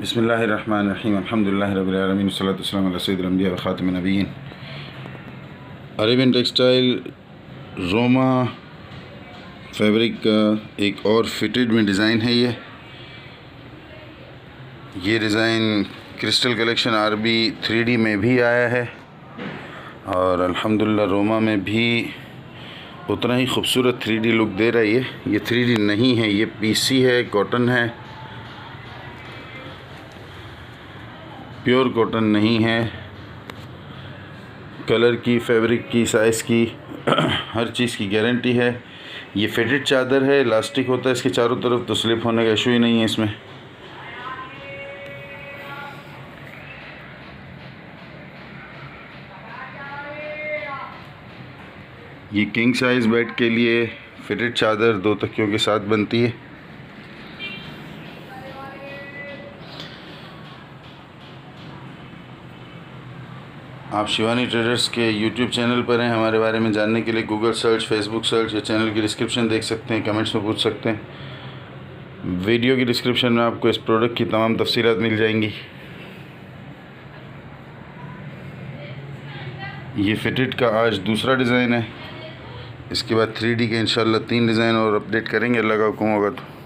बिस्मिल्लाहिर्रहमानिर्रहीम अल्हम्दुलिल्लाहि रब्बिल आलमीन वस्सलातु वस्सलामु अला सय्यिदिल अंबिया व खातिमिन नबिय्यीन। अरेबियन टेक्सटाइल रोमा फैब्रिक का एक और फिटेड में डिज़ाइन है। ये design crystal collection RB 3D में भी आया है और अल्हम्दुलिल्लाह रोमा में भी उतना ही खूबसूरत 3D लुक दे रहा है। ये 3D नहीं है, ये पीसी है, कॉटन है, प्योर कॉटन नहीं है। कलर की, फैब्रिक की, साइज़ की हर चीज़ की गारंटी है। ये फिटेड चादर है, इलास्टिक होता है इसके चारों तरफ, तो स्लिप होने का इशू ही नहीं है इसमें। ये किंग साइज़ बेड के लिए फिटेड चादर 2 तकियों के साथ बनती है। आप शिवानी ट्रेडर्स के यूट्यूब चैनल पर हैं। हमारे बारे में जानने के लिए गूगल सर्च, फेसबुक सर्च या चैनल की डिस्क्रिप्शन देख सकते हैं, कमेंट्स में पूछ सकते हैं। वीडियो की डिस्क्रिप्शन में आपको इस प्रोडक्ट की तमाम तफसीलात मिल जाएंगी। ये फिटेड का आज दूसरा डिज़ाइन है। इसके बाद 3D के इंशाल्लाह 3 डिज़ाइन और अपडेट करेंगे, अल्लाह का हुक्म होगा तो।